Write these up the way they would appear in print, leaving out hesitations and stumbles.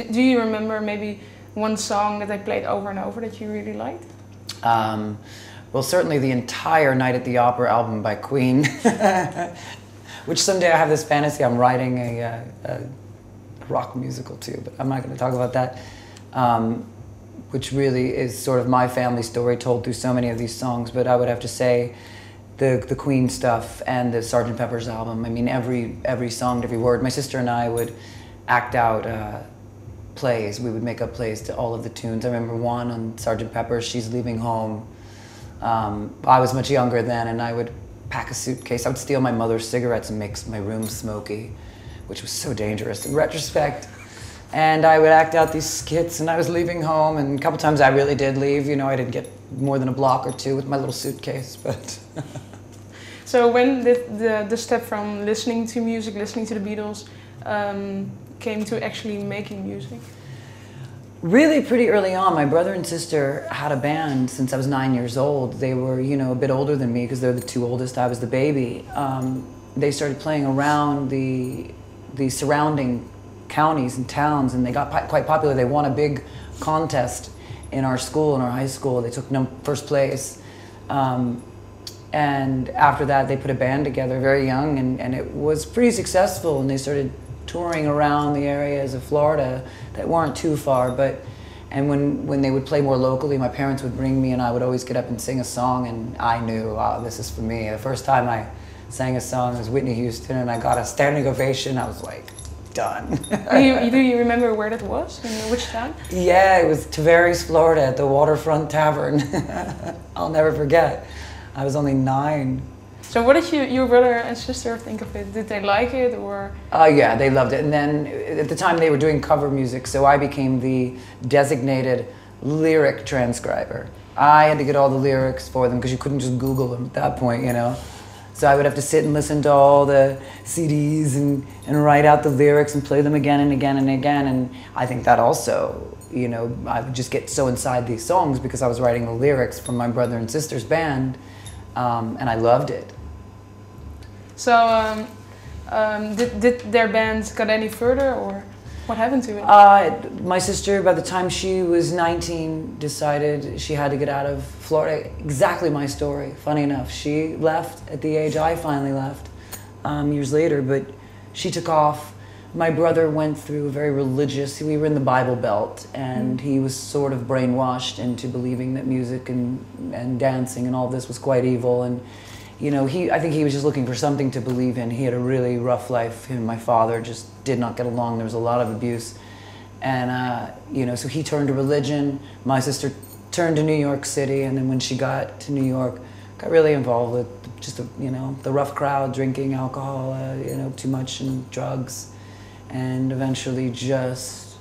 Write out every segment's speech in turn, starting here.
Do you remember maybe one song that they played over and over that you really liked? Well, certainly the entire Night at the Opera album by Queen, which someday I have this fantasy I'm writing a rock musical too, but I'm not going to talk about that, which really is sort of my family story told through so many of these songs. But I would have to say the Queen stuff and the Sgt. Pepper's album. I mean, every song, every word. My sister and I would act out plays. We would make up plays to all of the tunes. I remember one on Sgt. Pepper's, She's Leaving Home. I was much younger then, and I would pack a suitcase. I would steal my mother's cigarettes and make my room smoky, which was so dangerous in retrospect. And I would act out these skits, and I was leaving home, and a couple times I really did leave. You know, I didn't get more than a block or two with my little suitcase, but... So when did the step from listening to music, listening to the Beatles, came to actually making music? Really pretty early on. My brother and sister had a band since I was 9 years old. They were, you know, a bit older than me because they're the two oldest. I was the baby. They started playing around the surrounding counties and towns, and they got quite popular. They won a big contest in our school, in our high school. They took first place. And after that, they put a band together very young, and it was pretty successful, and they started touring around the areas of Florida that weren't too far, and when they would play more locally, my parents would bring me, and I would always get up and sing a song, and I knew, wow, this is for me. The first time I sang a song was Whitney Houston, and I got a standing ovation. I was like, done. Do you remember where that was? In which town? Yeah, it was Tavares, Florida, at the Waterfront Tavern. I'll never forget. I was only 9. So what did your brother and sister think of it? Did they like it, or? Yeah, they loved it. And then at the time they were doing cover music, so I became the designated lyric transcriber. I had to get all the lyrics for them because you couldn't just Google them at that point, you know. So I would have to sit and listen to all the CDs and write out the lyrics and play them again and again and again. And I think that also, you know, I would just get so inside these songs because I was writing the lyrics from my brother and sister's band, and I loved it. So, did their band got any further, or what happened to it? My sister, by the time she was 19, decided she had to get out of Florida. Exactly my story, funny enough. She left at the age I finally left, years later, but she took off. My brother went through a very religious, we were in the Bible Belt, and he was sort of brainwashed into believing that music and dancing and all this was quite evil. And you know, I think he was just looking for something to believe in. He had a really rough life. Him and my father just did not get along. There was a lot of abuse. And, you know, so he turned to religion. My sister turned to New York City. And then when she got to New York, got really involved with just, you know, the rough crowd, drinking alcohol, you know, too much, and drugs. And eventually just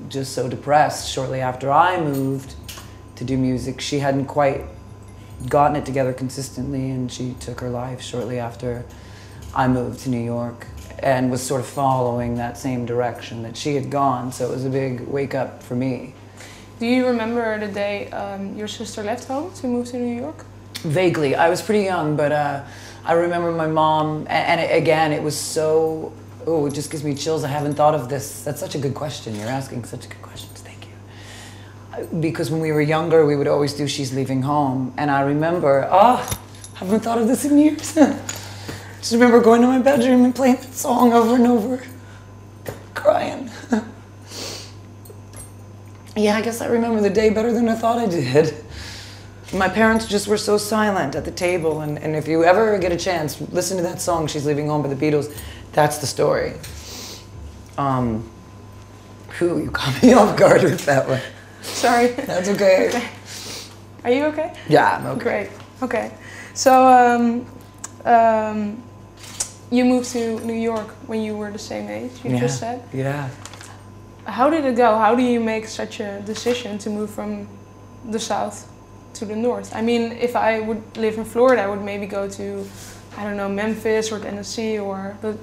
so depressed. Shortly after I moved to do music, she hadn't quite gotten it together consistently, and she took her life shortly after I moved to New York, and was sort of following that same direction that she had gone. So it was a big wake up for me. Do you remember the day your sister left home to move to New York? Vaguely. I was pretty young, but I remember my mom, and again, it was so, oh, it just gives me chills. I haven't thought of this. That's such a good question. You're asking such good questions. Because when we were younger, we would always do She's Leaving Home. And I remember, I haven't thought of this in years. Just remember going to my bedroom and playing that song over and over, crying. Yeah, I guess I remember the day better than I thought I did. My parents just were so silent at the table. And if you ever get a chance, listen to that song, She's Leaving Home by the Beatles. That's the story. You caught me off guard with that one. Sorry. That's okay. Okay. Are you okay? Yeah, I'm okay. Great. Okay. So, you moved to New York when you were the same age, you just said? Yeah. How did it go? How do you make such a decision to move from the south to the north? I mean, if I would live in Florida, I would maybe go to, I don't know, Memphis or Tennessee or... But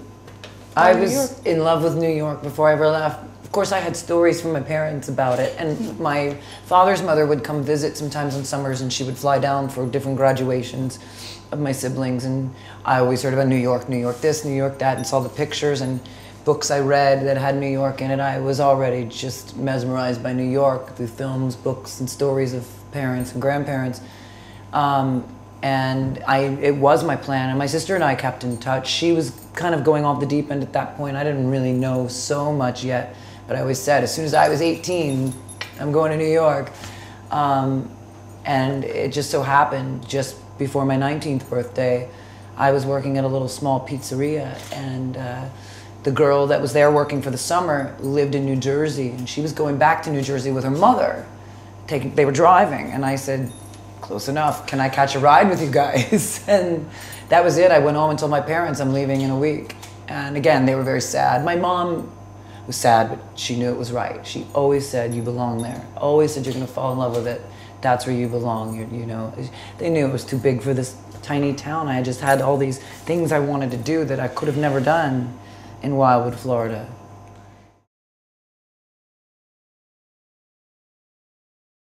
I was in love with New York before I ever left. Of course, I had stories from my parents about it, and my father's mother would come visit sometimes in summers, and she would fly down for different graduations of my siblings, and I always heard about New York this, New York that, and saw the pictures, and books I read that had New York in it, I was already just mesmerized by New York through films, books, and stories of parents and grandparents. And it was my plan, and my sister and I kept in touch. She was kind of going off the deep end at that point. I didn't really know so much yet, but I always said, as soon as I was 18, I'm going to New York. And it just so happened, just before my 19th birthday, I was working at a little small pizzeria, and the girl that was there working for the summer lived in New Jersey, and she was going back to New Jersey with her mother. They were driving, and I said, close enough, can I catch a ride with you guys? And that was it. I went home and told my parents I'm leaving in a week. And again, they were very sad. My mom was sad, but she knew it was right. She always said, you belong there. Always said, you're gonna fall in love with it. That's where you belong. You know, they knew it was too big for this tiny town. I just had all these things I wanted to do that I could have never done in Wildwood, Florida.